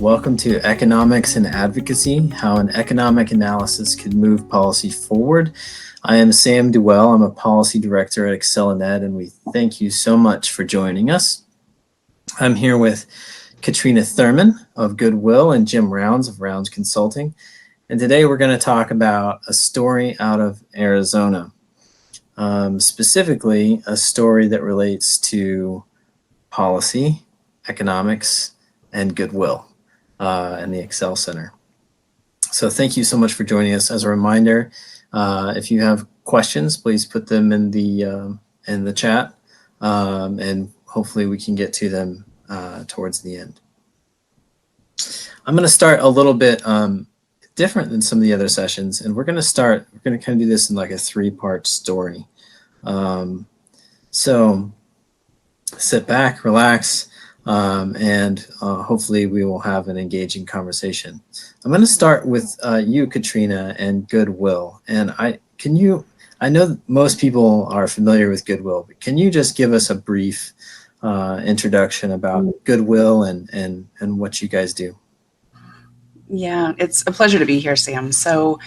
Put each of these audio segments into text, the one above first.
Welcome to Economics and Advocacy, how an economic analysis could move policy forward. I am Sam Duell. I'm a policy director at ExcelinEd, and we thank you so much for joining us. I'm here with Katrina Thurman of Goodwill and Jim Rounds of Rounds Consulting. And today we're going to talk about a story out of Arizona, specifically a story that relates to policy, economics, and goodwill and the Excel Center. So thank you so much for joining us. As a reminder, if you have questions, please put them in the chat, and hopefully we can get to them towards the end. I'm going to start a little bit different than some of the other sessions, and we're going to kind of do this in like a 3-part story. So sit back, relax, and hopefully we will have an engaging conversation. I'm going to start with you, Katrina, and Goodwill. And I know most people are familiar with Goodwill, but can you just give us a brief introduction about Goodwill and what you guys do? Yeah, it's a pleasure to be here, Sam. So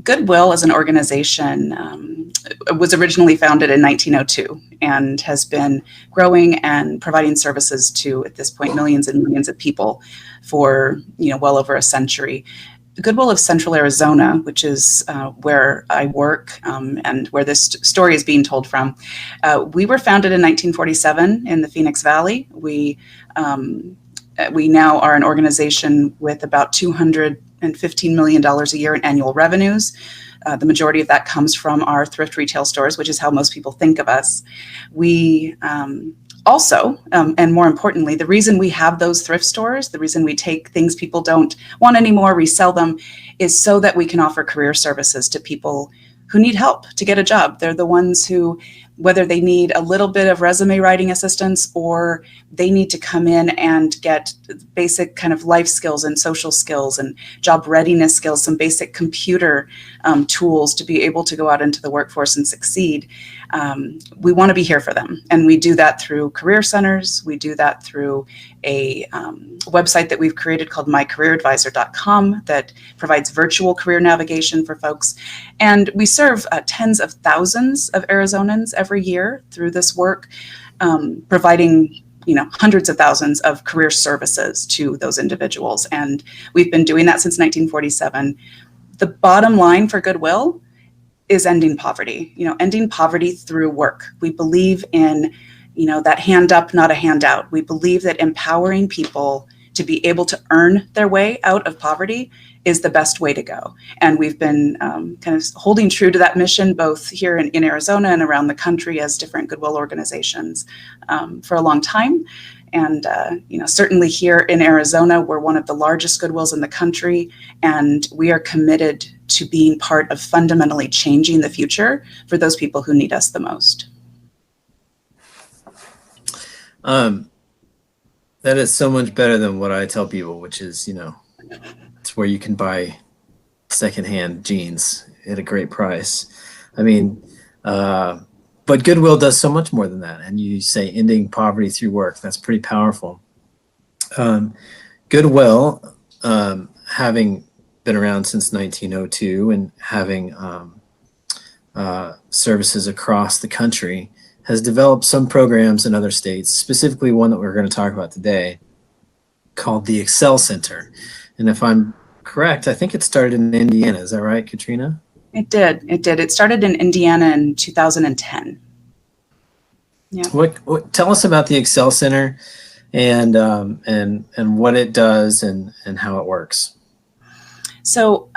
Goodwill as an organization was originally founded in 1902 and has been growing and providing services to, at this point, millions and millions of people for well over a century. Goodwill of Central Arizona, which is where I work and where this story is being told from, we were founded in 1947 in the Phoenix Valley. We now are an organization with about $215 million a year in annual revenues. The majority of that comes from our thrift retail stores, which is how most people think of us. We also, and more importantly, the reason we have those thrift stores, the reason we take things people don't want anymore, resell them, is so that we can offer career services to people who need help to get a job. They're the ones who, whether they need a little bit of resume writing assistance or they need to come in and get basic kind of life skills and social skills and job readiness skills, some basic computer tools to be able to go out into the workforce and succeed. We want to be here for them. And we do that through career centers. We do that through a website that we've created called mycareeradvisor.com that provides virtual career navigation for folks. And we serve tens of thousands of Arizonans every year through this work, providing hundreds of thousands of career services to those individuals. And we've been doing that since 1947. The bottom line for Goodwill is ending poverty, ending poverty through work. We believe in, that hand up, not a handout. We believe that empowering people to be able to earn their way out of poverty is the best way to go. And we've been kind of holding true to that mission, both here in Arizona and around the country as different Goodwill organizations for a long time. And, certainly here in Arizona, we're one of the largest Goodwills in the country, and we are committed to being part of fundamentally changing the future for those people who need us the most. That is so much better than what I tell people, which is, it's where you can buy secondhand jeans at a great price. I mean, but Goodwill does so much more than that. And you say ending poverty through work. That's pretty powerful. Goodwill, having been around since 1902 and having services across the country, has developed some programs in other states, specifically one that we're going to talk about today, called the Excel Center. And if I'm correct, I think it started in Indiana. Is that right, Katrina? It did. It started in Indiana in 2010. Yeah. What tell us about the Excel Center and what it does and how it works. So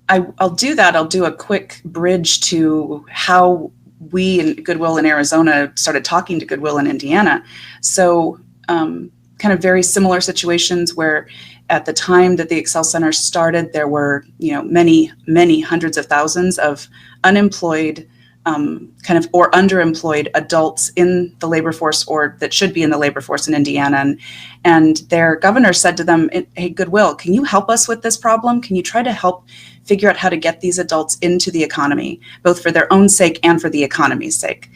I'll do that. I'll do a quick bridge to how we in Goodwill in Arizona started talking to Goodwill in Indiana. So kind of very similar situations where at the time that the Excel Center started, there were many, many hundreds of thousands of unemployed kind of or underemployed adults in the labor force or that should be in the labor force in Indiana. And their governor said to them, hey, Goodwill, can you help us with this problem? Can you try to help figure out how to get these adults into the economy, both for their own sake and for the economy's sake?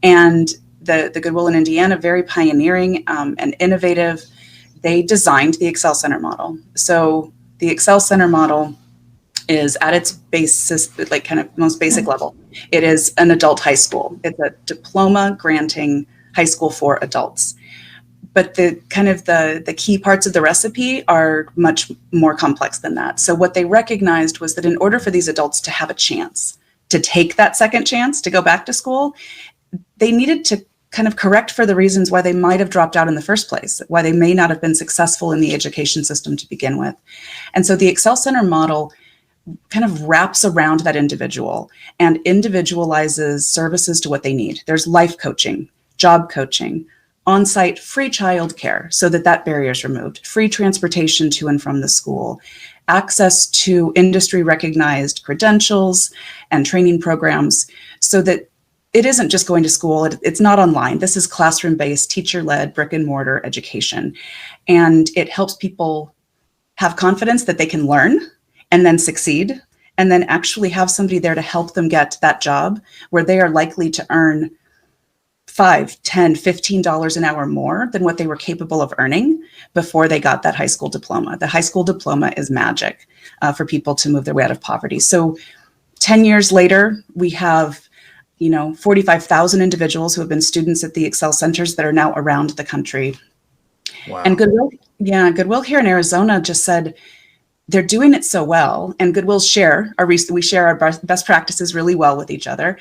And the Goodwill in Indiana, very pioneering and innovative, they designed the Excel Center model. So the Excel Center model is at its basis, like kind of most basic level, it is an adult high school. It's a diploma granting high school for adults. But the kind of the key parts of the recipe are much more complex than that. So what they recognized was that in order for these adults to have a chance to take that second chance to go back to school, they needed to kind of correct for the reasons why they might have dropped out in the first place, why they may not have been successful in the education system to begin with. And so the Excel Center model kind of wraps around that individual and individualizes services to what they need. There's life coaching, job coaching, on-site free childcare so that that barrier is removed, free transportation to and from the school, access to industry recognized credentials and training programs so that it isn't just going to school. It's not online. This is classroom-based, teacher-led, brick-and-mortar education. And it helps people have confidence that they can learn and then succeed, and then actually have somebody there to help them get that job where they are likely to earn $5, $10, $15 an hour more than what they were capable of earning before they got that high school diploma. The high school diploma is magic for people to move their way out of poverty. So 10 years later, we have 45,000 individuals who have been students at the Excel centers that are now around the country. Wow. And Goodwill here in Arizona just said they're doing it so well, and Goodwill we share our best practices really well with each other.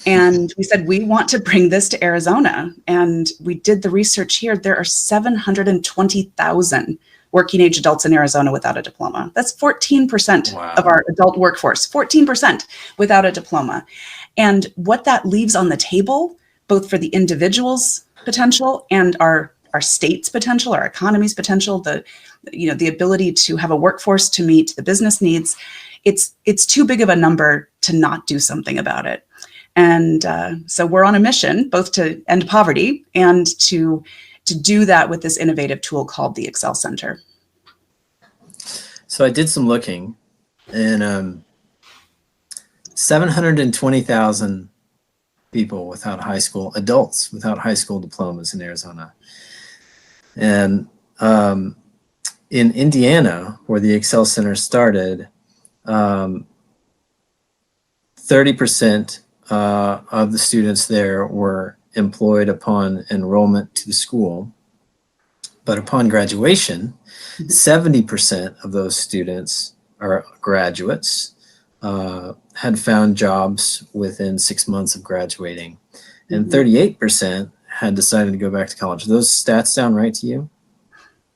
And we said, we want to bring this to Arizona. And we did the research here. There are 720,000 working age adults in Arizona without a diploma. That's 14% of our adult workforce, 14% without a diploma. And what that leaves on the table, both for the individual's potential and our state's potential, our economy's potential, the ability to have a workforce to meet the business needs, it's too big of a number to not do something about it. And so we're on a mission both to end poverty and to do that with this innovative tool called the Excel Center. So I did some looking, and 720,000 people without adults without high school diplomas in Arizona. And in Indiana, where the Excel Center started, 30% of the students there were employed upon enrollment to the school. But upon graduation, 70% of those students or graduates had found jobs within 6 months of graduating, and 38% had decided to go back to college. Do those stats sound right to you?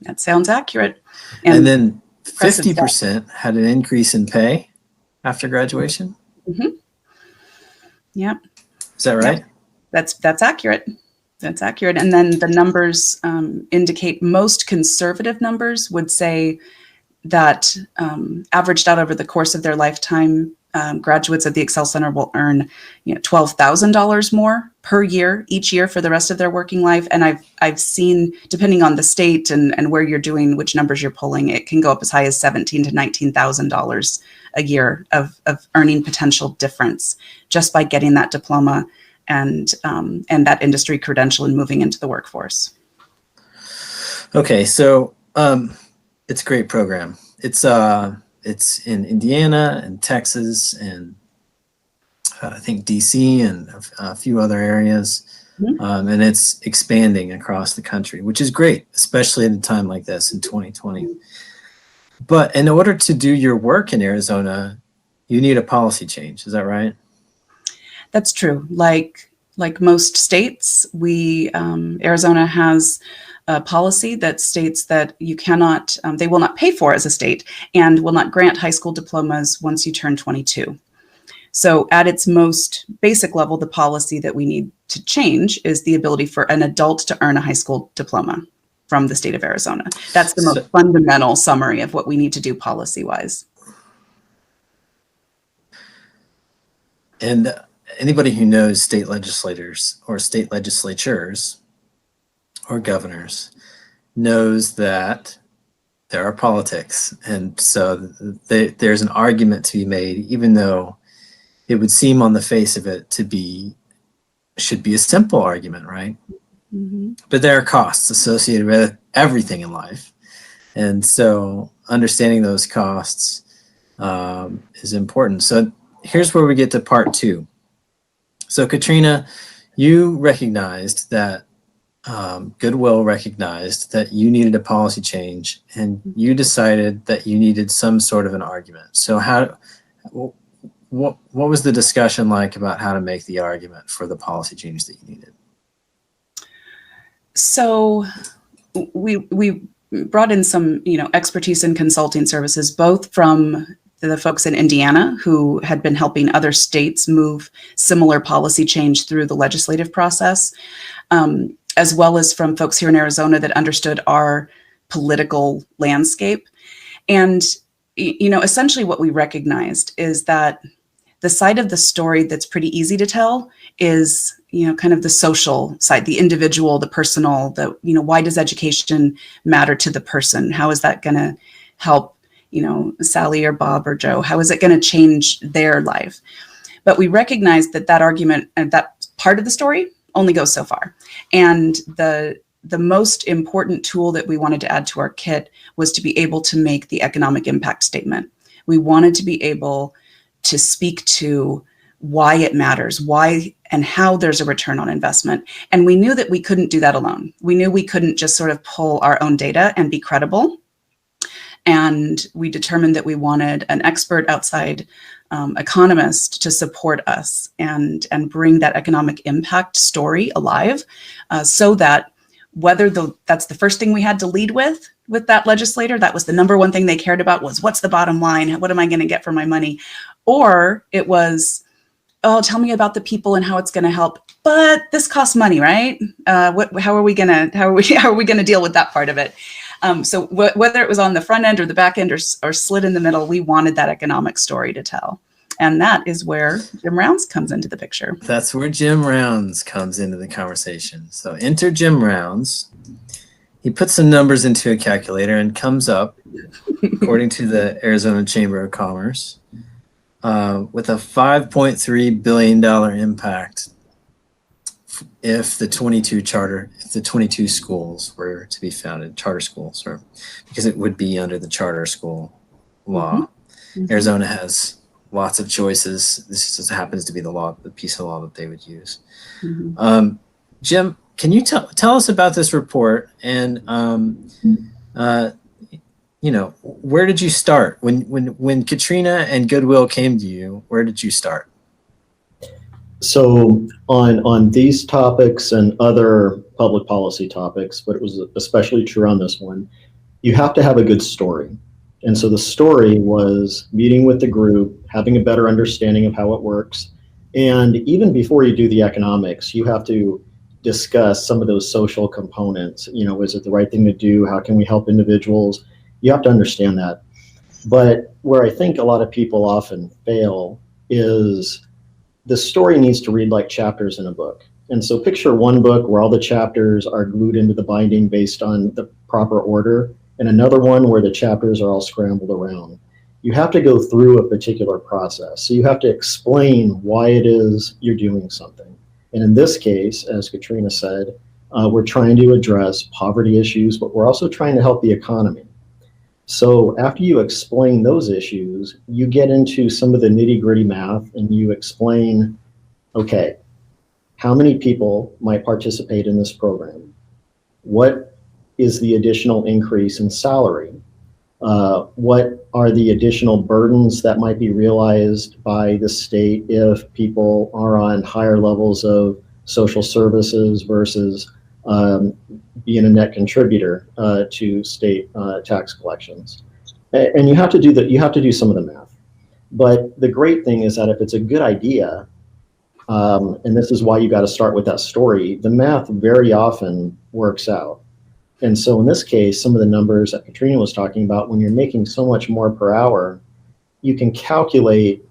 That sounds accurate. And then 50% had an increase in pay after graduation? Mm-hmm. Yep. Is that right? Yep. That's accurate. That's accurate. And then the numbers indicate most conservative numbers would say that averaged out over the course of their lifetime, graduates of the Excel Center will earn $12,000 more per year each year for the rest of their working life. And I've seen, depending on the state and where you're doing, which numbers you're pulling, it can go up as high as $17,000 to $19,000 a year of earning potential difference just by getting that diploma and that industry credential and moving into the workforce. Okay, so it's a great program. It's in Indiana and Texas and I think DC and a few other areas. Mm-hmm. And it's expanding across the country, which is great, especially at a time like this in 2020. But in order to do your work in Arizona, you need a policy change. Is that right? That's true. Like most states, Arizona has a policy that states that you cannot, they will not pay for as a state and will not grant high school diplomas once you turn 22. So at its most basic level, the policy that we need to change is the ability for an adult to earn a high school diploma from the state of Arizona. That's the most fundamental summary of what we need to do policy-wise. And anybody who knows state legislators or state legislatures or governors knows that there are politics. And so there's an argument to be made, even though it would seem on the face of it should be a simple argument, right? But there are costs associated with everything in life. And so understanding those costs is important. So here's where we get to part two. So Katrina, you recognized that Goodwill recognized that you needed a policy change, and you decided that you needed some sort of an argument. So what was the discussion like about how to make the argument for the policy change that you needed? So we brought in some, expertise in consulting services, both from the folks in Indiana who had been helping other states move similar policy change through the legislative process, as well as from folks here in Arizona that understood our political landscape. And, essentially what we recognized is that the side of the story that's pretty easy to tell is, kind of the social side, the individual, the personal, why does education matter to the person? How is that going to help, Sally or Bob or Joe? How is it going to change their life? But we recognize that argument and that part of the story only goes so far. And the most important tool that we wanted to add to our kit was to be able to make the economic impact statement. We wanted to be able to speak to why it matters, why and how there's a return on investment. And we knew that we couldn't do that alone. We knew we couldn't just sort of pull our own data and be credible. And we determined that we wanted an expert outside economist to support us and bring that economic impact story alive, so that whether that's the first thing we had to lead with that legislator, that was the number one thing they cared about, was what's the bottom line? What am I going to get for my money? Or it was, oh, tell me about the people and how it's going to help, but this costs money, right? How are we going to deal with that part of it? So whether it was on the front end or the back end or slid in the middle, we wanted that economic story to tell. And that is where Jim Rounds comes into the picture. That's where Jim Rounds comes into the conversation. So enter Jim Rounds. He puts some numbers into a calculator and comes up, according to the Arizona Chamber of Commerce, with a $5.3 billion impact if the 22 schools were to be founded, charter schools, or because it would be under the charter school law. Mm-hmm. Arizona has lots of choices. This just happens to be the piece of law that they would use. Mm-hmm. Jim, can you tell us about this report and where did you start when Katrina and Goodwill came to you? Where did you start? So on these topics and other public policy topics, but it was especially true on this one, you have to have a good story. And so the story was meeting with the group, having a better understanding of how it works. And even before you do the economics, you have to discuss some of those social components. Is it the right thing to do? How can we help individuals? You have to understand that. But where I think a lot of people often fail is the story needs to read like chapters in a book. And so picture one book where all the chapters are glued into the binding based on the proper order, and another one where the chapters are all scrambled around. You have to go through a particular process. So you have to explain why it is you're doing something. And in this case, as Katrina said, we're trying to address poverty issues, but we're also trying to help the economy. So after you explain those issues, you get into some of the nitty-gritty math and you explain, okay, how many people might participate in this program? What is the additional increase in salary? What are the additional burdens that might be realized by the state if people are on higher levels of social services versus being a net contributor to state tax collections? And you have to do that. You have to do some of the math. But the great thing is that if it's a good idea, and this is why you got to start with that story, the math very often works out. And so in this case, some of the numbers that Katrina was talking about, when you're making so much more per hour, you can calculate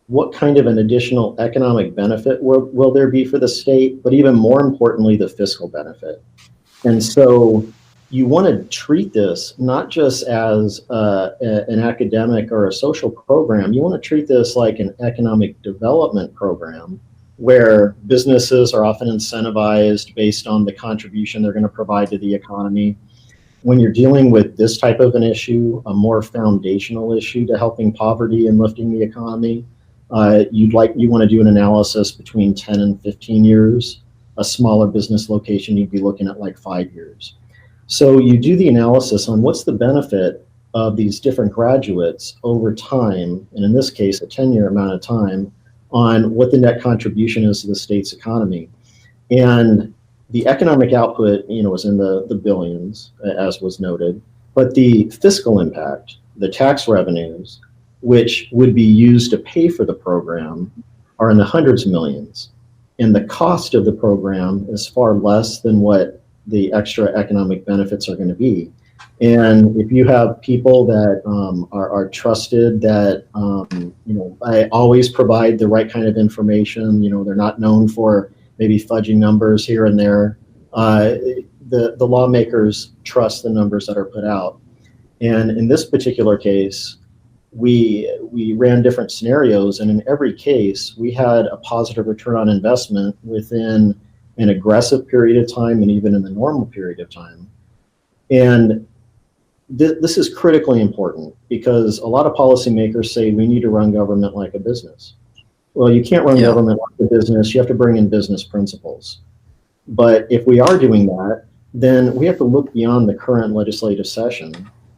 what kind of an additional economic benefit will there be for the state, but even more importantly, the fiscal benefit. And so you want to treat this not just as an academic or a social program. You want to treat this like an economic development program where businesses are often incentivized based on the contribution they're going to provide to the economy. When you're dealing with this type of an issue, a more foundational issue to helping poverty and lifting the economy, you want to do an analysis between 10 and 15 years. A smaller business location, you'd be looking at like 5 years. So you do the analysis on what's the benefit of these different graduates over time, and in this case, a 10-year amount of time, on what the net contribution is to the state's economy. And the economic output, was in the billions, as was noted, but the fiscal impact, the tax revenues, which would be used to pay for the program, are in the hundreds of millions. And the cost of the program is far less than what the extra economic benefits are going to be. And if you have people that are trusted, that I always provide the right kind of information, they're not known for maybe fudging numbers here and there. The lawmakers trust the numbers that are put out. And in this particular case, we ran different scenarios, and in every case, we had a positive return on investment within an aggressive period of time and even in the normal period of time. And this is critically important because a lot of policymakers say we need to run government like a business. Well, you can't run government like a business. You have to bring in business principles. But if we are doing that, then we have to look beyond the current legislative session,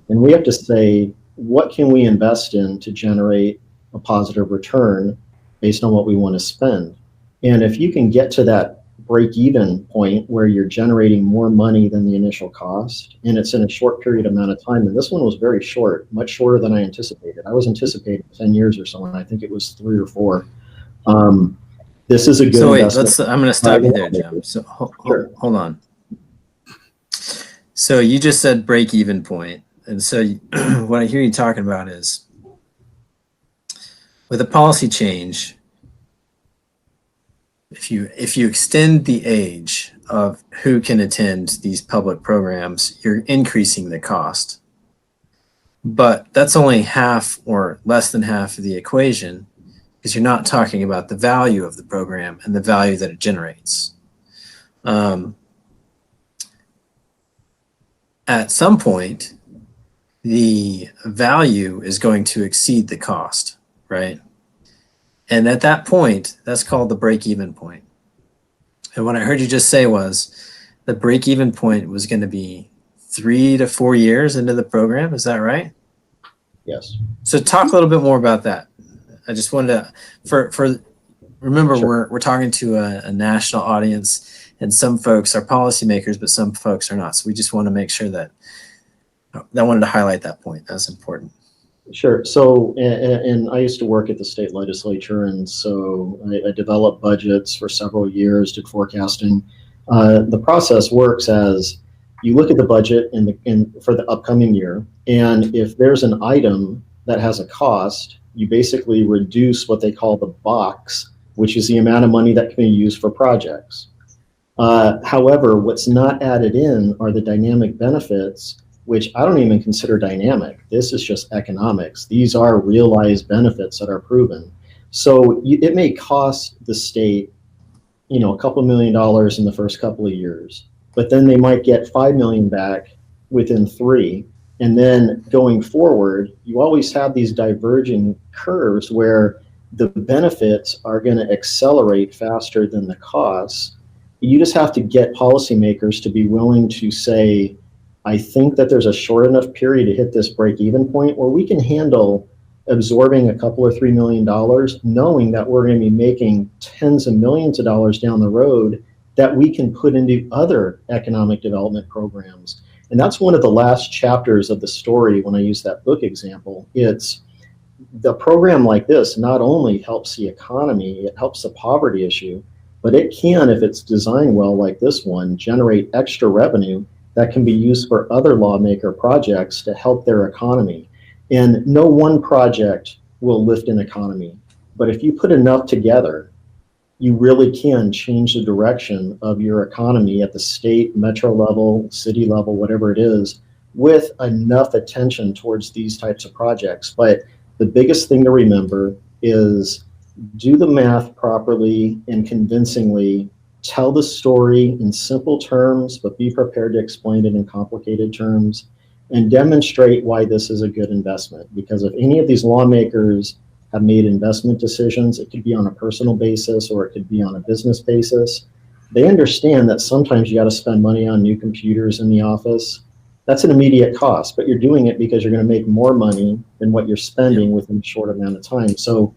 and we have to say, what can we invest in to generate a positive return based on what we want to spend? And if you can get to that break-even point where you're generating more money than the initial cost, and it's in a short period amount of time, and this one was very short, much shorter than I anticipated. I was anticipating 10 years or so, and I think it was 3 or 4. This is a good investment. I'm going to stop you there, Jim. So hold on. So you just said break-even point. And so what I hear you talking about is with a policy change, if you extend the age of who can attend these public programs, you're increasing the cost. But that's only half or less than half of the equation, because you're not talking about the value of the program and the value that it generates. At some point, the value is going to exceed the cost, right? And at that point, that's called the break-even point. And what I heard you just say was the break-even point was going to be 3 to 4 years into the program. Is that right? Yes. So talk a little bit more about that. I just wanted to, remember, sure. we're talking to a national audience, and some folks are policymakers, but some folks are not. So we just want to make sure that I wanted to highlight that point. That's important. Sure. So, and I used to work at the state legislature, and so I developed budgets for several years, did forecasting. The process works as you look at the budget for the upcoming year, and if there's an item that has a cost, you basically reduce what they call the box, which is the amount of money that can be used for projects. However, what's not added in are the dynamic benefits, which I don't even consider dynamic. This is just economics. These are realized benefits that are proven. So it may cost the state, a couple $1 million in the first couple of years, but then they might get $5 million back within 3. And then going forward, you always have these diverging curves where the benefits are going to accelerate faster than the costs. You just have to get policymakers to be willing to say, I think that there's a short enough period to hit this break-even point where we can handle absorbing a couple or $3 million, knowing that we're going to be making tens of millions of dollars down the road that we can put into other economic development programs. And that's one of the last chapters of the story when I use that book example. It's the program like this not only helps the economy, it helps the poverty issue, but it can, if it's designed well like this one, generate extra revenue that can be used for other lawmaker projects to help their economy. And no one project will lift an economy, but if you put enough together, you really can change the direction of your economy at the state, metro level, city level, whatever it is, with enough attention towards these types of projects. But the biggest thing to remember is do the math properly and convincingly, tell the story in simple terms, but be prepared to explain it in complicated terms, and demonstrate why this is a good investment. Because if any of these lawmakers have made investment decisions, it could be on a personal basis or it could be on a business basis, they understand that sometimes you got to spend money on new computers in the office. That's an immediate cost, but you're doing it because you're going to make more money than what you're spending within a short amount of time. So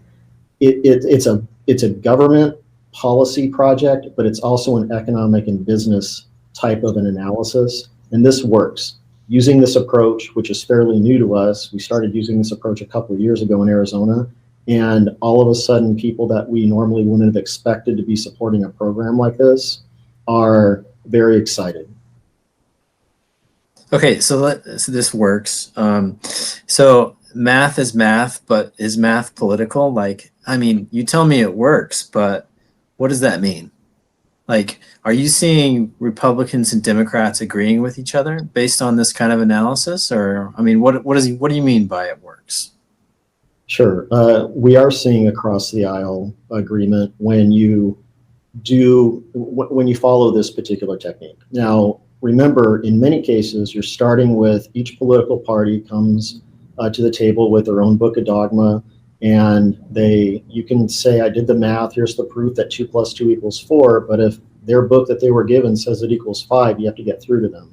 it's a government policy project, but it's also an economic and business type of an analysis. And this works. Using this approach, which is fairly new to us, we started using this approach a couple of years ago in Arizona. And all of a sudden, people that we normally wouldn't have expected to be supporting a program like this are very excited. Okay, so this works. So math is math, but is math political? Like, I mean, you tell me it works, but what does that mean? Like, are you seeing Republicans and Democrats agreeing with each other based on this kind of analysis? Or, I mean, what do you mean by it works? Sure. We are seeing across the aisle agreement when you follow this particular technique. Now, remember, in many cases, you're starting with each political party comes to the table with their own book of dogma, and you can say, I did the math, here's the proof that 2 + 2 = 4, but if their book that they were given says it equals 5, you have to get through to them.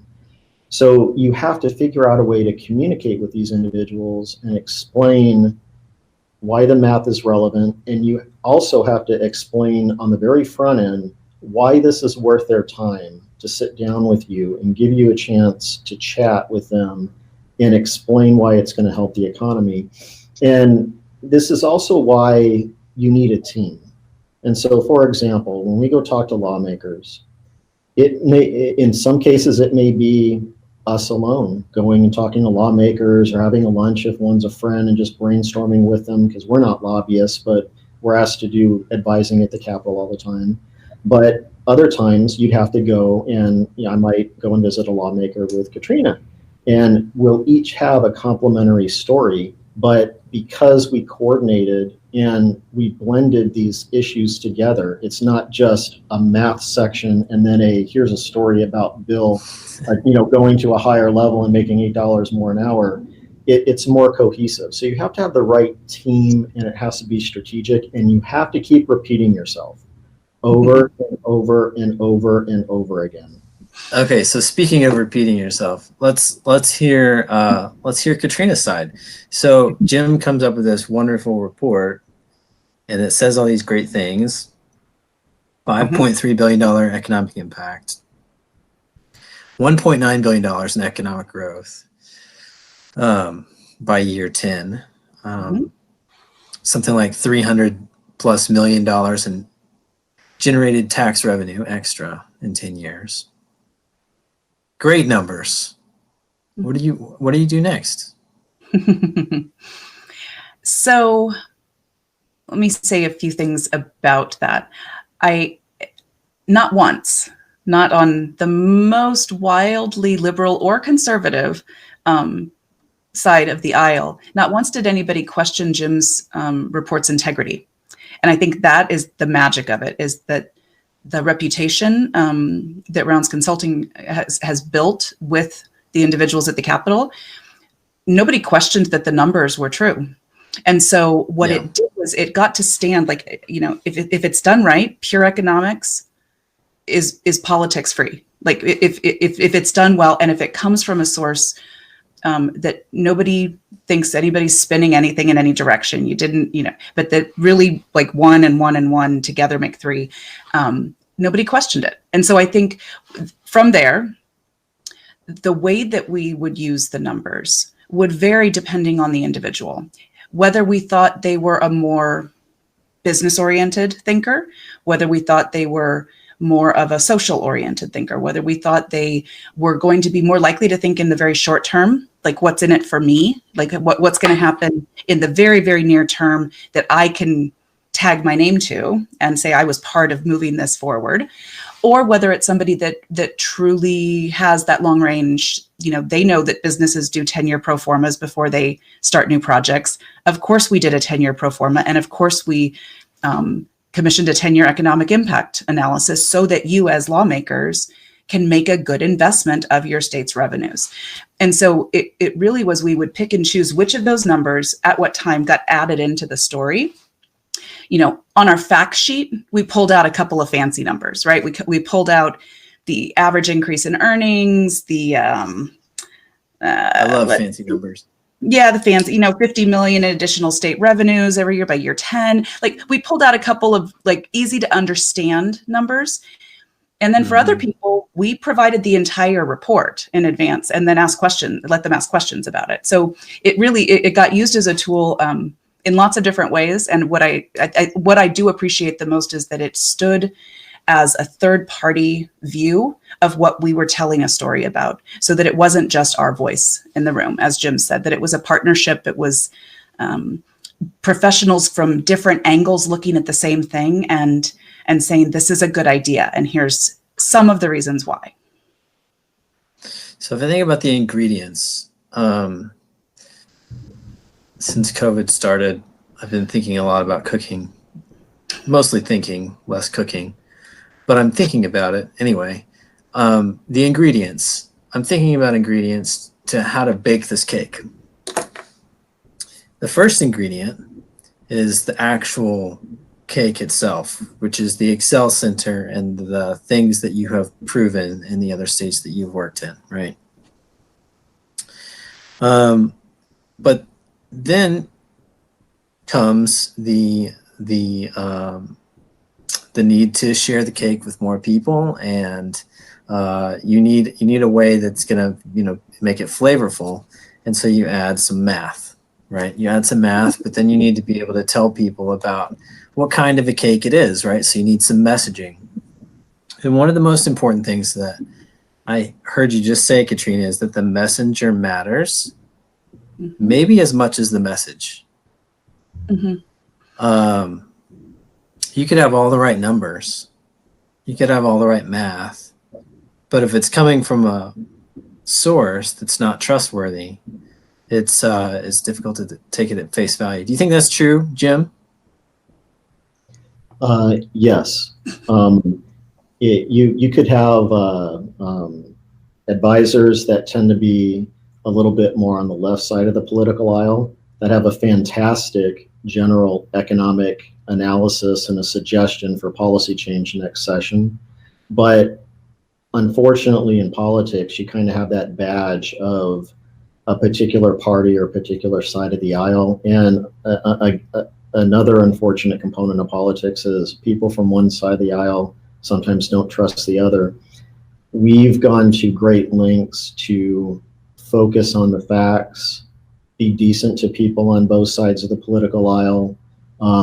So you have to figure out a way to communicate with these individuals and explain why the math is relevant, and you also have to explain on the very front end why this is worth their time to sit down with you and give you a chance to chat with them and explain why it's going to help the economy. And this is also why you need a team. And so, for example, when we go talk to lawmakers, in some cases, it may be us alone going and talking to lawmakers or having a lunch if one's a friend and just brainstorming with them, because we're not lobbyists, but we're asked to do advising at the Capitol all the time. But other times you'd have to go and I might go and visit a lawmaker with Katrina, and we'll each have a complementary story. But because we coordinated and we blended these issues together, it's not just a math section and then here's a story about Bill, going to a higher level and making $8 more an hour. It's more cohesive. So you have to have the right team, and it has to be strategic, and you have to keep repeating yourself over and over and over and over again. Okay, so speaking of repeating yourself, let's hear Katrina's side. So Jim comes up with this wonderful report, and it says all these great things. $5.3 billion economic impact, $1.9 billion in economic growth by year 10, something like $300+ million in generated tax revenue extra in 10 years. Great numbers. What do you do next? So let me say a few things about that. Not once, not on the most wildly liberal or conservative side of the aisle, not once did anybody question Jim's report's integrity. And I think that is the magic of it, is that the reputation that Rounds Consulting has built with the individuals at the Capitol, nobody questioned that the numbers were true. And so what it did was it got to stand like, if it's done right, pure economics is politics free. Like if it's done well, and if it comes from a source that nobody thinks anybody's spinning anything in any direction, but that really like 1 and 1 and 1 together make 3. Nobody questioned it. And so I think from there, the way that we would use the numbers would vary depending on the individual, whether we thought they were a more business-oriented thinker, whether we thought they were more of a social-oriented thinker, whether we thought they were going to be more likely to think in the very short term, like what's in it for me, like what's going to happen in the very, very near term that I can tag my name to and say I was part of moving this forward, or whether it's somebody that truly has that long range, they know that businesses do 10-year pro formas before they start new projects. Of course we did a 10-year pro forma, and of course we commissioned a 10-year economic impact analysis so that you as lawmakers can make a good investment of your state's revenues. And so it really was, we would pick and choose which of those numbers at what time got added into the story. On our fact sheet, we pulled out a couple of fancy numbers, right? We pulled out the average increase in earnings, I love fancy numbers. Yeah, the fancy, 50 million in additional state revenues every year by year 10. Like, we pulled out a couple of easy to understand numbers. And then for other people, we provided the entire report in advance and then let them ask questions about it. So it got used as a tool in lots of different ways. And what I do appreciate the most is that it stood as a third-party view of what we were telling a story about, so that it wasn't just our voice in the room, as Jim said, that it was a partnership. It was professionals from different angles looking at the same thing and saying, this is a good idea, and here's some of the reasons why. So if I think about the ingredients, since COVID started, I've been thinking a lot about cooking, mostly thinking, less cooking, but I'm thinking about it anyway. The ingredients, I'm thinking about ingredients to how to bake this cake. The first ingredient is the actual cake itself, which is the Excel Center and the things that you have proven in the other states that you've worked in, right? But then comes the need to share the cake with more people, and you need a way that's gonna make it flavorful, and so you add some math, right? You add some math, but then you need to be able to tell people about what kind of a cake it is, right? So you need some messaging. And one of the most important things that I heard you just say, Katrina, is that the messenger matters maybe as much as the message. You could have all the right numbers, you could have all the right math, but if it's coming from a source that's not trustworthy, it's difficult to take it at face value. Do you think that's true, Jim? Yes. You could have advisors that tend to be a little bit more on the left side of the political aisle that have a fantastic general economic analysis and a suggestion for policy change next session. But unfortunately, in politics, you kind of have that badge of a particular party or a particular side of the aisle. And another unfortunate component of politics is people from one side of the aisle sometimes don't trust the other. We've gone to great lengths to focus on the facts, be decent to people on both sides of the political aisle,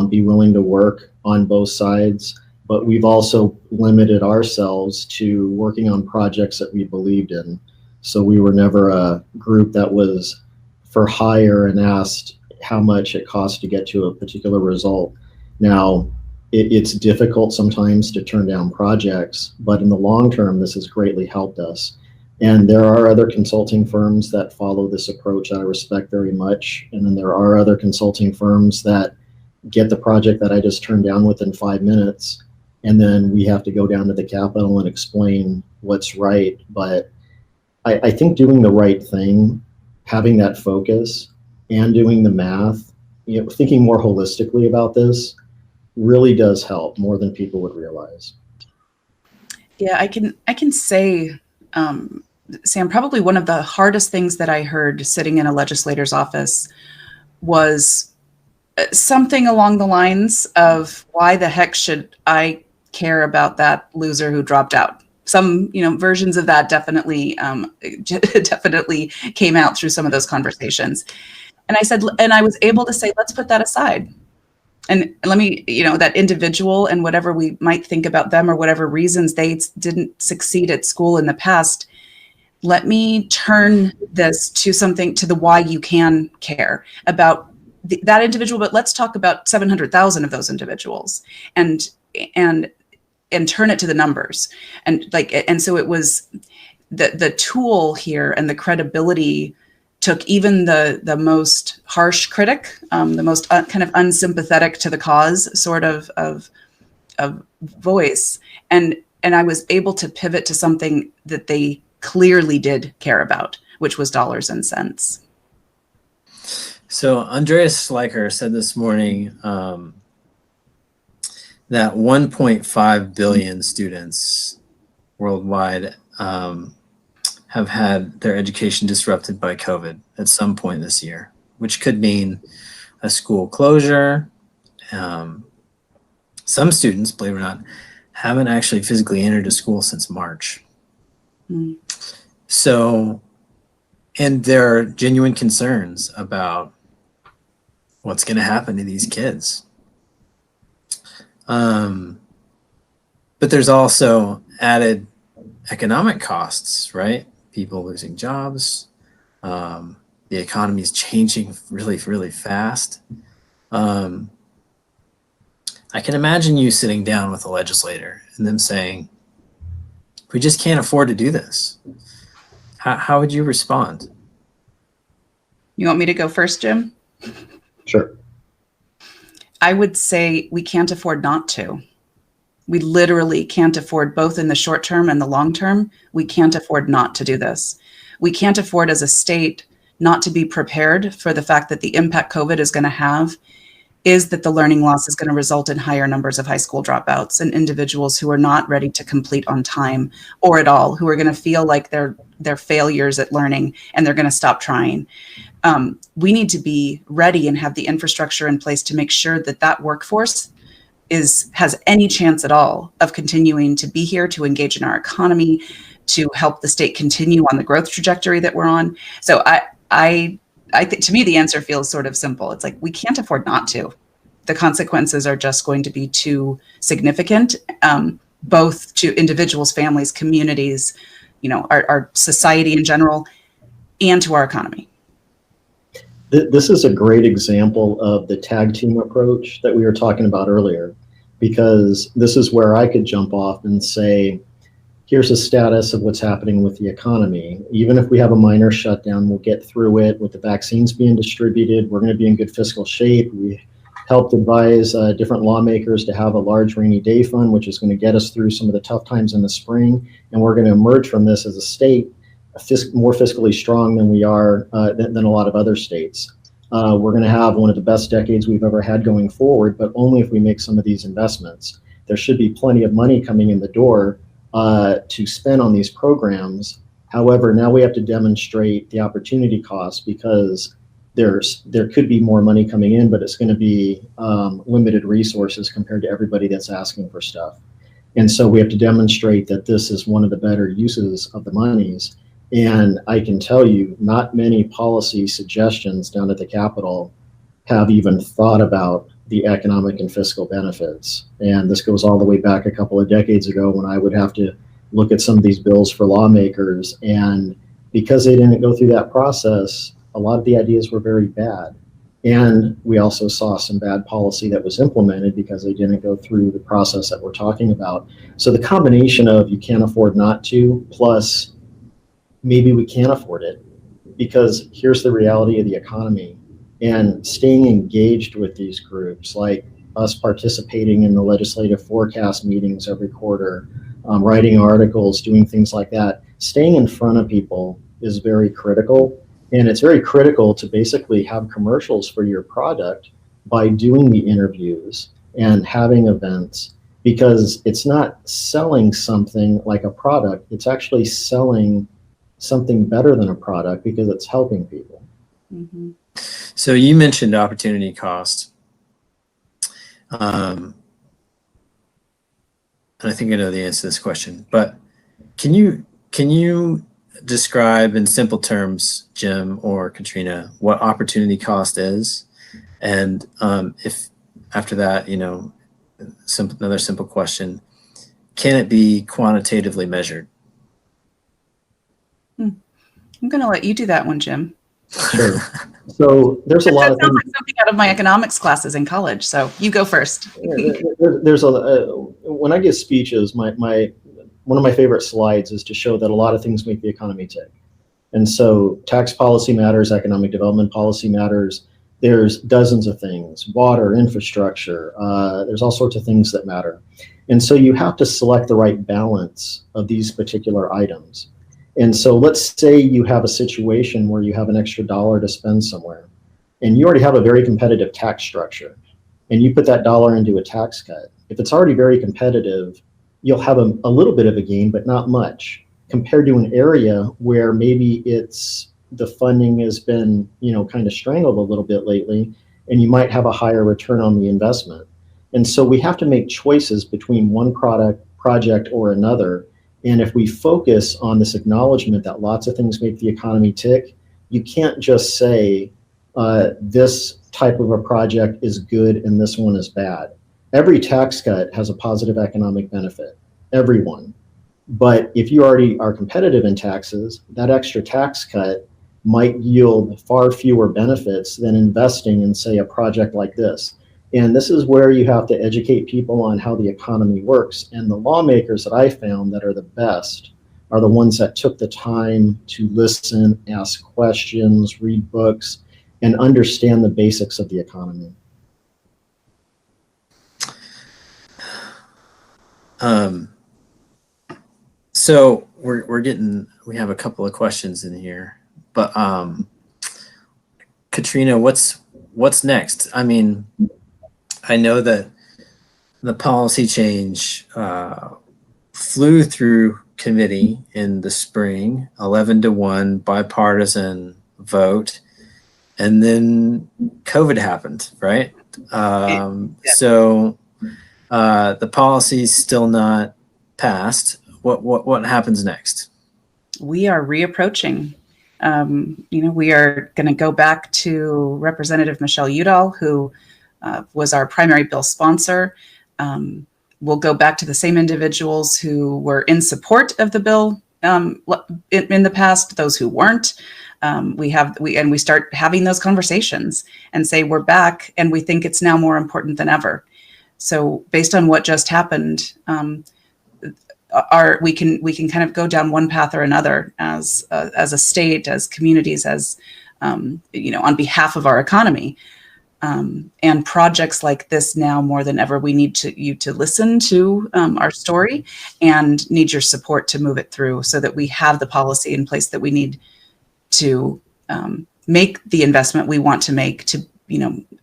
be willing to work on both sides. But we've also limited ourselves to working on projects that we believed in. So we were never a group that was for hire and asked how much it costs to get to a particular result. Now, it's difficult sometimes to turn down projects, but in the long term, this has greatly helped us. And there are other consulting firms that follow this approach that I respect very much. And then there are other consulting firms that get the project that I just turned down within 5 minutes. And then we have to go down to the Capitol and explain what's right. But I think doing the right thing, having that focus, and doing the math, thinking more holistically about this really does help more than people would realize. Yeah, I can say, Sam, probably one of the hardest things that I heard sitting in a legislator's office was something along the lines of, why the heck should I care about that loser who dropped out? Some, versions of that definitely came out through some of those conversations. And I said, and I was able to say, let's put that aside. And let me, that individual and whatever we might think about them or whatever reasons they didn't succeed at school in the past, let me turn this to something, to the why you can care about that individual. But let's talk about 700,000 of those individuals and turn it to the numbers. And so it was the tool here and the credibility took even the most harsh critic, the most kind of unsympathetic to the cause sort of voice, and I was able to pivot to something that they clearly did care about, which was dollars and cents. So Andreas Schleicher said this morning that 1.5 billion students worldwide have had their education disrupted by COVID at some point this year, which could mean a school closure. Some students, believe it or not, haven't actually physically entered a school since March. Mm. So, and there are genuine concerns about what's going to happen to these kids. But there's also added economic costs, right? People losing jobs. The economy is changing really, really fast. I can imagine you sitting down with a legislator and them saying, we just can't afford to do this. How would you respond? You want me to go first, Jim? Sure. I would say we can't afford not to. We literally can't afford, both in the short term and the long term, we can't afford not to do this. We can't afford as a state not to be prepared for the fact that the impact COVID is going to have is that the learning loss is going to result in higher numbers of high school dropouts and individuals who are not ready to complete on time or at all, who are going to feel like they're failures at learning and they're going to stop trying. We need to be ready and have the infrastructure in place to make sure that that workforce has any chance at all of continuing to be here, to engage in our economy, to help the state continue on the growth trajectory that we're on. So I think, to me, the answer feels sort of simple. It's like, we can't afford not to. The consequences are just going to be too significant, both to individuals, families, communities, our society in general, and to our economy. This is a great example of the tag team approach that we were talking about earlier, because this is where I could jump off and say, here's a status of what's happening with the economy. Even if we have a minor shutdown, we'll get through it. With the vaccines being distributed, we're going to be in good fiscal shape. We helped advise different lawmakers to have a large rainy day fund, which is going to get us through some of the tough times in the spring. And we're going to emerge from this as a state more fiscally strong than we are than a lot of other states. We're going to have one of the best decades we've ever had going forward, but only if we make some of these investments. There should be plenty of money coming in the door to spend on these programs. However, now we have to demonstrate the opportunity cost, because there could be more money coming in, but it's going to be limited resources compared to everybody that's asking for stuff. And so we have to demonstrate that this is one of the better uses of the monies. And I can tell you, not many policy suggestions down at the Capitol have even thought about the economic and fiscal benefits. And this goes all the way back a couple of decades ago, when I would have to look at some of these bills for lawmakers. And because they didn't go through that process, a lot of the ideas were very bad. And we also saw some bad policy that was implemented because they didn't go through the process that we're talking about. So the combination of you can't afford not to, plus maybe we can't afford it, because here's the reality of the economy. And staying engaged with these groups, like us participating in the legislative forecast meetings every quarter, writing articles, doing things like that, staying in front of people is very critical. And it's very critical to basically have commercials for your product by doing the interviews and having events, because it's not selling something like a product, it's actually selling something better than a product, because it's helping people. Mm-hmm. So you mentioned opportunity cost. And I think I know the answer to this question, but can you describe in simple terms, Jim or Katrina, what opportunity cost is? And if after that, another simple question, can it be quantitatively measured? I'm going to let you do that one, Jim. Sure. So there's a lot of things. That sounds like something out of my economics classes in college. So you go first. There's when I give speeches, one of my favorite slides is to show that a lot of things make the economy tick. And so tax policy matters, economic development policy matters. There's dozens of things, water, infrastructure, there's all sorts of things that matter. And so you have to select the right balance of these particular items. And so let's say you have a situation where you have an extra dollar to spend somewhere, and you already have a very competitive tax structure, and you put that dollar into a tax cut. If it's already very competitive, you'll have a little bit of a gain, but not much, compared to an area where maybe the funding has been, kind of strangled a little bit lately, and you might have a higher return on the investment. And so we have to make choices between one project or another. And if we focus on this acknowledgement that lots of things make the economy tick, you can't just say this type of a project is good and this one is bad. Every tax cut has a positive economic benefit, everyone. But if you already are competitive in taxes, that extra tax cut might yield far fewer benefits than investing in, say, a project like this. And this is where you have to educate people on how the economy works. And the lawmakers that I found that are the best are the ones that took the time to listen, ask questions, read books, and understand the basics of the economy. So we have a couple of questions in here, but Katrina, what's next? I mean, I know that the policy change flew through committee in the spring, 11-1 bipartisan vote, and then COVID happened, right? So the policy's still not passed. What happens next? We are reapproaching. We are going to go back to Representative Michelle Udall, who was our primary bill sponsor. We'll go back to the same individuals who were in support of the bill in the past, those who weren't. We start having those conversations and say we're back and we think it's now more important than ever. So based on what just happened, we can kind of go down one path or another as a state, as communities, as on behalf of our economy. And projects like this now more than ever, we need you to listen to our story and need your support to move it through so that we have the policy in place that we need to make the investment we want to make to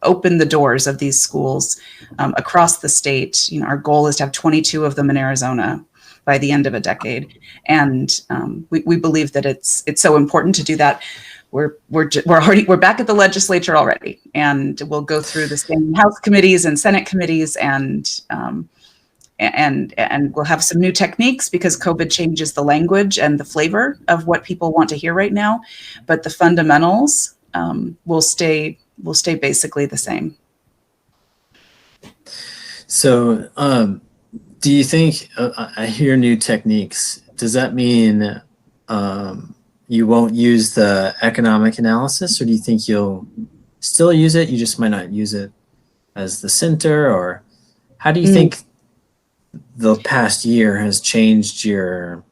open the doors of these schools across the state. Our goal is to have 22 of them in Arizona by the end of a decade, and we believe that it's so important to do that. We're back at the legislature already, and we'll go through the same House committees and Senate committees, and we'll have some new techniques because COVID changes the language and the flavor of what people want to hear right now, but the fundamentals will stay basically the same. So, do you think I hear new techniques? Does that mean you won't use the economic analysis, or do you think you'll still use it? You just might not use it as the center, or how do you think the past year has changed your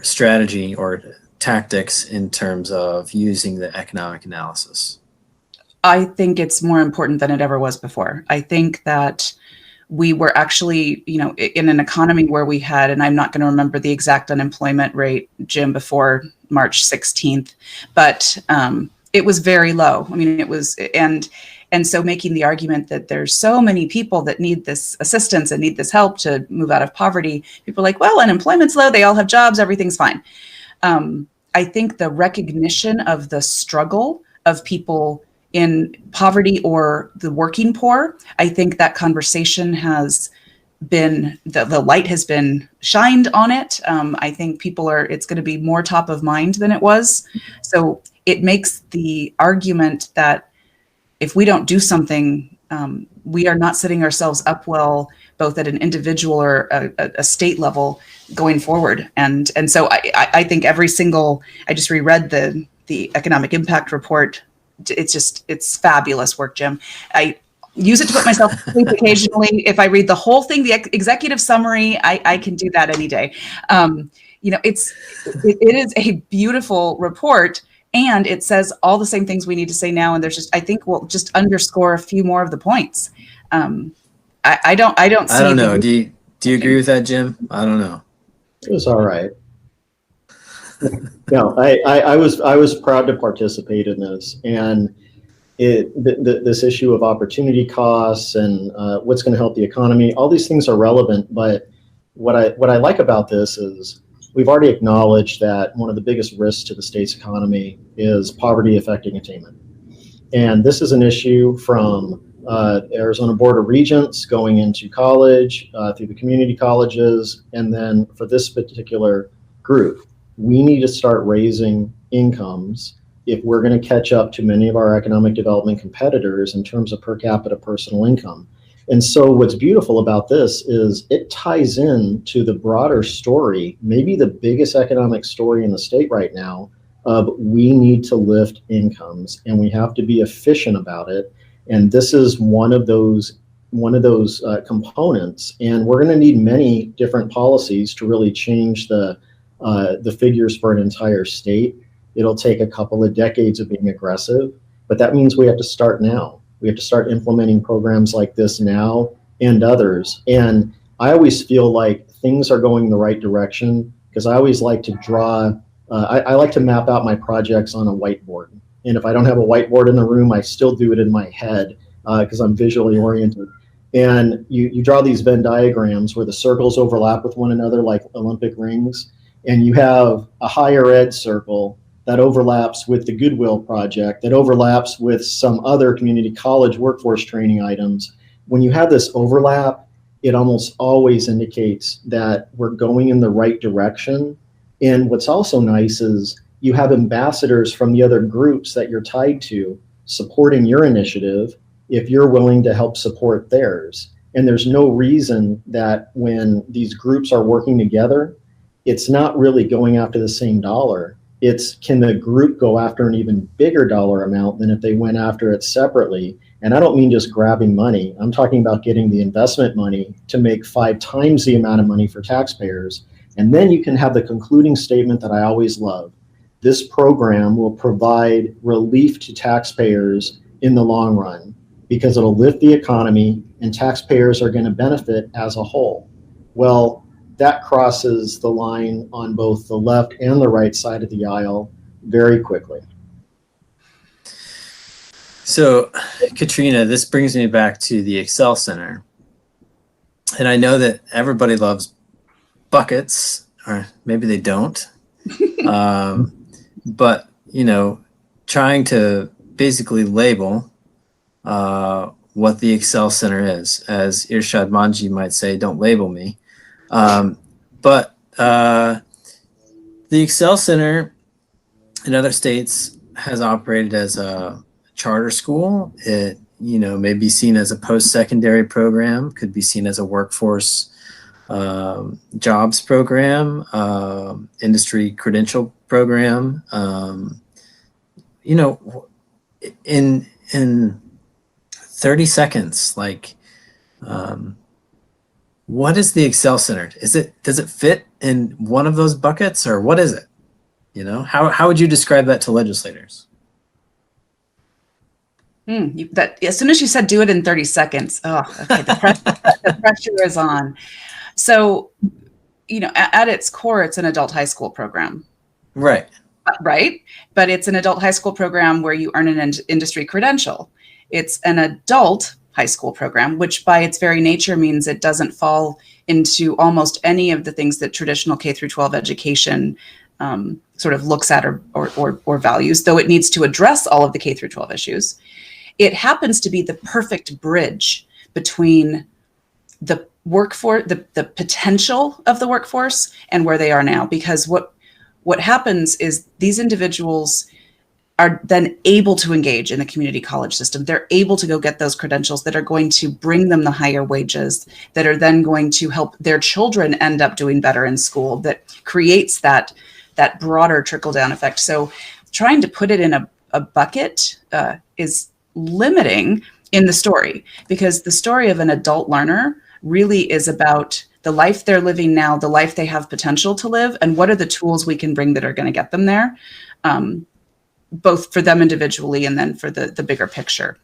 strategy or tactics in terms of using the economic analysis? I think it's more important than it ever was before. I think that we were actually, in an economy where we had, and I'm not going to remember the exact unemployment rate, Jim, before March 16th, but it was very low. I mean, it was, and so making the argument that there's so many people that need this assistance and need this help to move out of poverty, people are like, well, unemployment's low, they all have jobs, everything's fine. I think the recognition of the struggle of people in poverty or the working poor, I think that conversation has been, the light has been shined on it. I think it's going to be more top of mind than it was. So it makes the argument that if we don't do something, we are not setting ourselves up well, both at an individual or a state level going forward. And so I think I just reread the economic impact report. It's fabulous work, Jim. use it to put myself to sleep occasionally. If I read the whole thing, the executive summary, I can do that any day. It is a beautiful report, and it says all the same things we need to say now. And I think we'll just underscore a few more of the points. I don't see. I don't know. Do you agree with that, Jim? I don't know. It was all right. No, I was proud to participate in this, and this issue of opportunity costs and what's going to help the economy, all these things are relevant. But what I like about this is we've already acknowledged that one of the biggest risks to the state's economy is poverty affecting attainment, and this is an issue from Arizona Board of Regents going into college through the community colleges, and then for this particular group, we need to start raising incomes if we're going to catch up to many of our economic development competitors in terms of per capita personal income. And so what's beautiful about this is it ties in to the broader story, maybe the biggest economic story in the state right now, of we need to lift incomes and we have to be efficient about it. And this is one of those components. And we're going to need many different policies to really change the figures for an entire state. It'll take a couple of decades of being aggressive, but that means we have to start now. We have to start implementing programs like this now and others. And I always feel like things are going the right direction because I always like to draw, I like to map out my projects on a whiteboard. And if I don't have a whiteboard in the room, I still do it in my head because I'm visually oriented. And you draw these Venn diagrams where the circles overlap with one another like Olympic rings. And you have a higher ed circle that overlaps with the Goodwill project, that overlaps with some other community college workforce training items. When you have this overlap, it almost always indicates that we're going in the right direction. And what's also nice is you have ambassadors from the other groups that you're tied to supporting your initiative if you're willing to help support theirs. And there's no reason that when these groups are working together, it's not really going after the same dollar. It's can the group go after an even bigger dollar amount than if they went after it separately? And I don't mean just grabbing money. I'm talking about getting the investment money to make 5 times the amount of money for taxpayers. And then you can have the concluding statement that I always love. This program will provide relief to taxpayers in the long run because it'll lift the economy and taxpayers are going to benefit as a whole. Well, that crosses the line on both the left and the right side of the aisle very quickly. So, Katrina, this brings me back to the Excel Center. And I know that everybody loves buckets, or maybe they don't. But, trying to basically label what the Excel Center is, as Irshad Manji might say, don't label me. But the Excel Center in other states has operated as a charter school. It, may be seen as a post-secondary program, could be seen as a workforce jobs program, industry credential program. In 30 seconds, what is the Excel Center? Does it fit in one of those buckets, or what is it? How would you describe that to legislators? As soon as you said do it in 30 seconds, the pressure is on. So, at its core, it's an adult high school program. Right. Right. But it's an adult high school program where you earn an industry credential. It's an adult high school program, which by its very nature means it doesn't fall into almost any of the things that traditional K through 12 education sort of looks at or values, though it needs to address all of the K through 12 issues. It happens to be the perfect bridge between the workforce, the potential of the workforce and where they are now, because what happens is these individuals are then able to engage in the community college system. They're able to go get those credentials that are going to bring them the higher wages, that are then going to help their children end up doing better in school, that creates that broader trickle-down effect. So trying to put it in a bucket is limiting in the story, because the story of an adult learner really is about the life they're living now, the life they have potential to live, and what are the tools we can bring that are going to get them there, both for them individually and then for the bigger picture.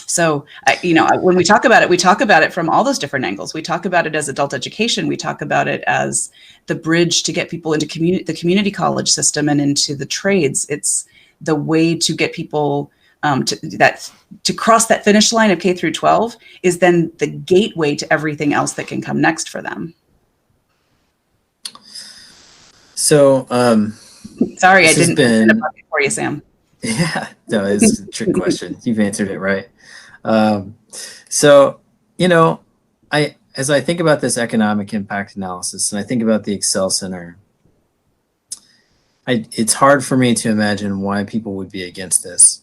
So, when we talk about it from all those different angles. We talk about it as adult education. We talk about it as the bridge to get people into the community college system and into the trades. It's the way to get people to cross that finish line of K through 12 is then the gateway to everything else that can come next for them. So, sorry, I didn't end up for you, Sam. Yeah, no, it's a trick question. You've answered it right. So, as I think about this economic impact analysis and I think about the Excel Center, it's hard for me to imagine why people would be against this,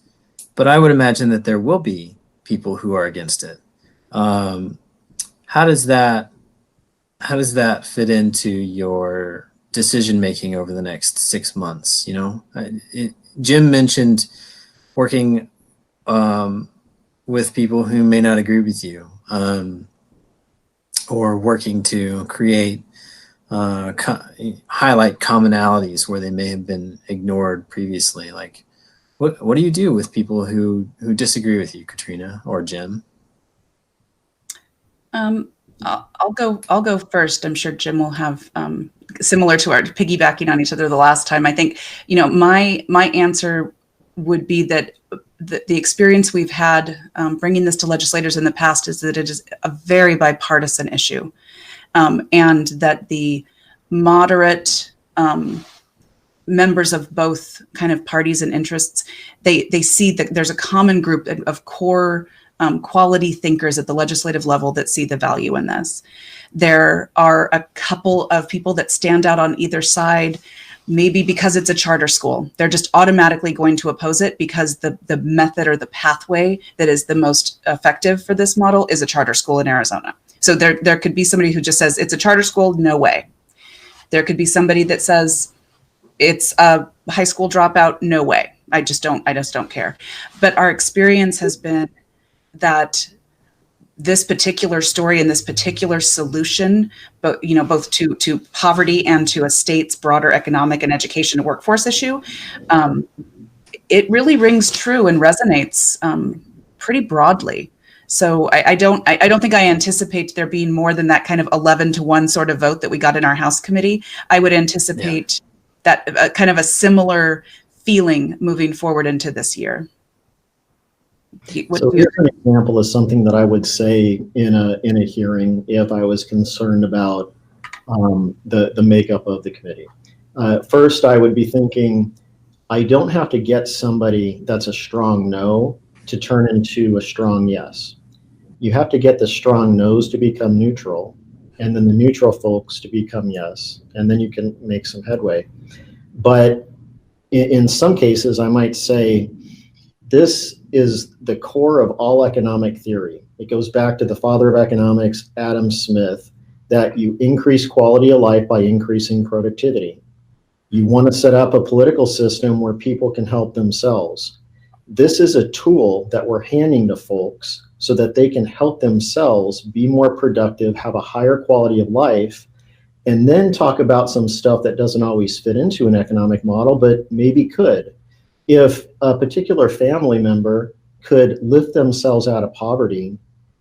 but I would imagine that there will be people who are against it. How does that fit into your decision making over the next 6 months? Jim mentioned working with people who may not agree with you, or working to create highlight commonalities where they may have been ignored previously. Like, what do you do with people who disagree with you, Katrina or Jim? I'll go first. I'm sure Jim will have similar to our piggybacking on each other the last time. I think my answer would be that the experience we've had bringing this to legislators in the past is that it is a very bipartisan issue, and that the moderate members of both kind of parties and interests, they see that there's a common group of core quality thinkers at the legislative level that see the value in this. There are a couple of people that stand out on either side, maybe because it's a charter school. They're just automatically going to oppose it because the method or the pathway that is the most effective for this model is a charter school in Arizona. So there could be somebody who just says, it's a charter school, no way. There could be somebody that says, it's a high school dropout, no way. I just don't care. But our experience has been that this particular story and this particular solution, but both to poverty and to a state's broader economic and education and workforce issue, it really rings true and resonates pretty broadly. So I don't think I anticipate there being more than that kind of 11-1 sort of vote that we got in our House committee. I would anticipate that kind of a similar feeling moving forward into this year. So here's an example of something that I would say in a hearing if I was concerned about the makeup of the committee. First, I would be thinking, I don't have to get somebody that's a strong no to turn into a strong yes. You have to get the strong no's to become neutral, and then the neutral folks to become yes, and then you can make some headway. But in some cases, I might say, this is the core of all economic theory. It goes back to the father of economics, Adam Smith, that you increase quality of life by increasing productivity. You want to set up a political system where people can help themselves. This is a tool that we're handing to folks so that they can help themselves be more productive, have a higher quality of life, and then talk about some stuff that doesn't always fit into an economic model, but maybe could. If a particular family member could lift themselves out of poverty,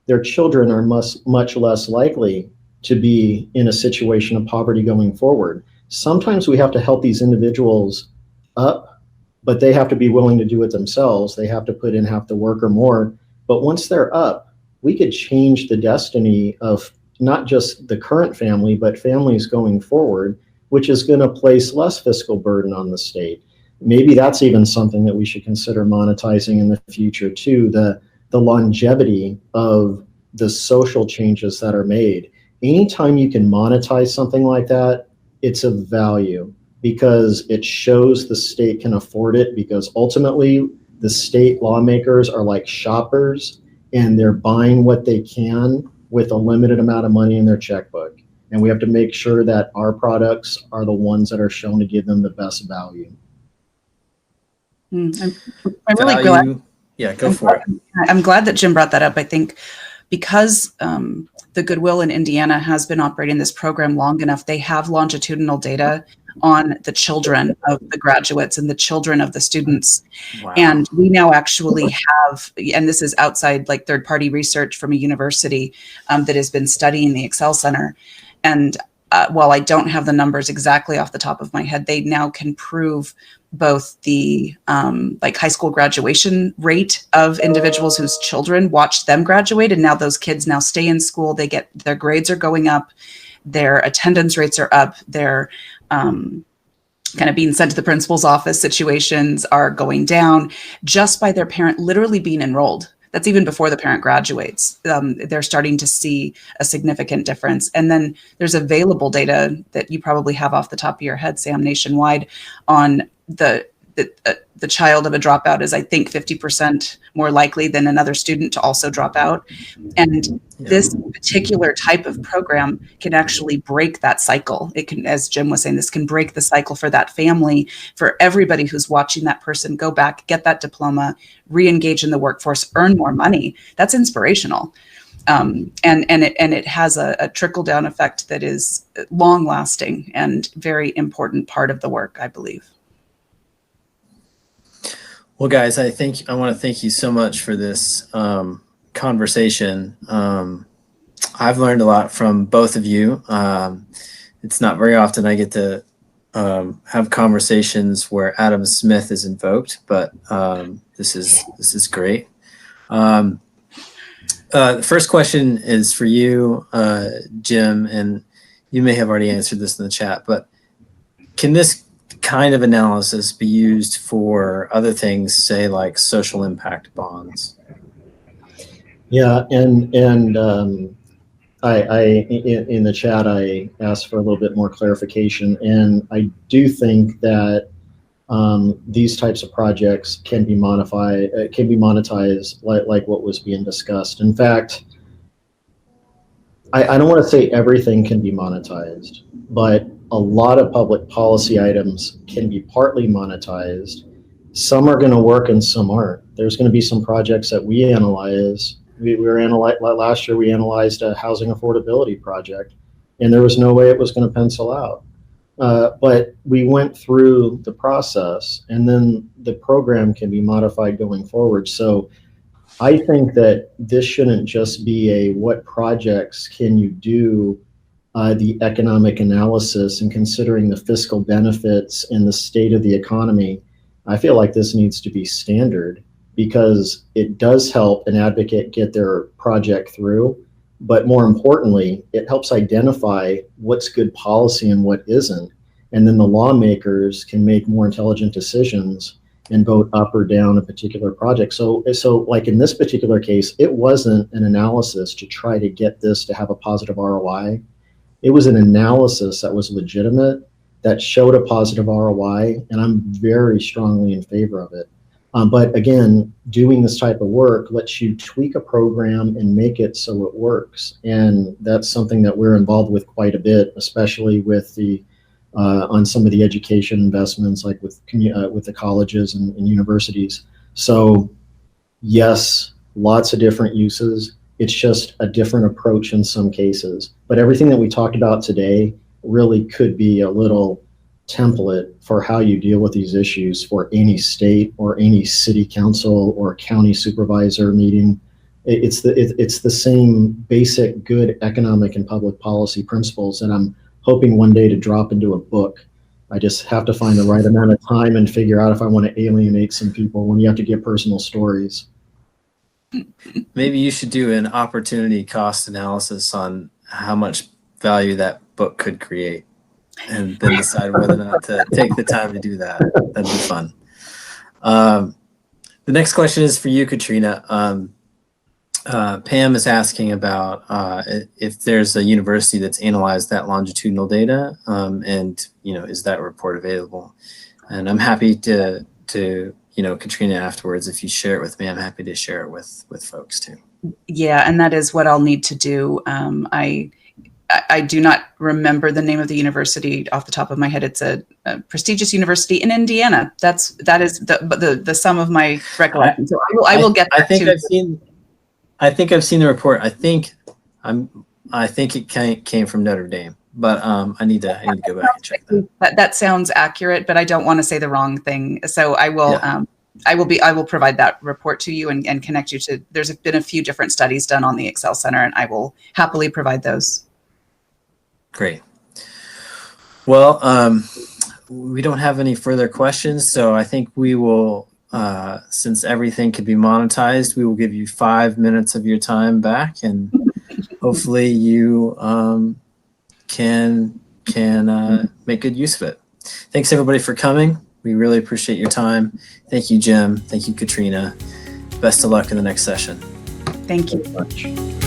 their children are much less likely to be in a situation of poverty going forward. Sometimes we have to help these individuals up, but they have to be willing to do it themselves. They have to put in half the work or more. But once they're up, we could change the destiny of not just the current family, but families going forward, which is going to place less fiscal burden on the state. Maybe that's even something that we should consider monetizing in the future too, the longevity of the social changes that are made. Anytime you can monetize something like that, it's of value because it shows the state can afford it, because ultimately the state lawmakers are like shoppers and they're buying what they can with a limited amount of money in their checkbook. And we have to make sure that our products are the ones that are shown to give them the best value. I'm really glad. Yeah, go for it. I'm glad that Jim brought that up. I think because the Goodwill in Indiana has been operating this program long enough, they have longitudinal data on the children of the graduates and the children of the students. Wow. And we now actually have, and this is outside like third-party research from a university that has been studying the Excel Center. And while I don't have the numbers exactly off the top of my head, they now can prove both the like high school graduation rate of individuals whose children watched them graduate. And now those kids now stay in school. They get, their grades are going up. Their attendance rates are up. Their kind of being sent to the principal's office situations are going down just by their parent literally being enrolled. That's even before the parent graduates. They're starting to see a significant difference. And then there's available data that you probably have off the top of your head, Sam, nationwide on the child of a dropout is, I think, 50% more likely than another student to also drop out. And this particular type of program can actually break that cycle. It can, as Jim was saying, this can break the cycle for that family, for everybody who's watching that person go back, get that diploma, re-engage in the workforce, earn more money. That's inspirational. And it has a trickle down effect that is long lasting and very important part of the work, I believe. Well, guys, I want to thank you so much for this conversation. I've learned a lot from both of you. It's not very often I get to have conversations where Adam Smith is invoked, but this is great. The first question is for you, Jim, and you may have already answered this in the chat, but can this kind of analysis be used for other things, say like social impact bonds? Yeah, and I in the chat I asked for a little bit more clarification, and I do think that these types of projects can be monetized like what was being discussed. In fact, I don't want to say everything can be monetized, but a lot of public policy items can be partly monetized. Some are going to work and some aren't. There's going to be some projects that we analyze. Last year we analyzed a housing affordability project, and there was no way it was going to pencil out. But we went through the process, and then the program can be modified going forward. So I think that this shouldn't just be a what projects can you do, the economic analysis and considering the fiscal benefits and the state of the economy. I feel like this needs to be standard because it does help an advocate get their project through. But more importantly, it helps identify what's good policy and what isn't. And then the lawmakers can make more intelligent decisions and vote up or down a particular project. So like in this particular case, it wasn't an analysis to try to get this to have a positive ROI. It was an analysis that was legitimate, that showed a positive ROI, and I'm very strongly in favor of it. But again, doing this type of work lets you tweak a program and make it so it works. And that's something that we're involved with quite a bit, especially with the on some of the education investments, like with the colleges and universities. So yes, lots of different uses. It's just a different approach in some cases. But everything that we talked about today really could be a little template for how you deal with these issues for any state or any city council or county supervisor meeting. It's the same basic good economic and public policy principles that I'm hoping one day to drop into a book. I just have to find the right amount of time and figure out if I want to alienate some people when you have to get personal stories. Maybe you should do an opportunity cost analysis on how much value that book could create, and then decide whether or not to take the time to do that. That'd be fun. The next question is for you, Katrina. Pam is asking about if there's a university that's analyzed that longitudinal data, and is that report available? And I'm happy to Katrina, afterwards, if you share it with me, I'm happy to share it with folks too. Yeah, and that is what I'll need to do. I do not remember the name of the university off the top of my head. It's prestigious university in Indiana. That is the sum of my recollection. So I will get. I think I've seen the report. I think it came from Notre Dame, but I need to go back and check that. That sounds accurate, but I don't want to say the wrong thing. So I will. Yeah. I will provide that report to you and connect you to. There's been a few different studies done on the Excel Center, and I will happily provide those. Great. Well, we don't have any further questions, so I think we will. Since everything could be monetized, we will give you 5 minutes of your time back, and hopefully you can make good use of it. Thanks everybody for coming. We really appreciate your time. Thank you, Jim. Thank you, Katrina. Best of luck in the next session. Thank you. Thank you much.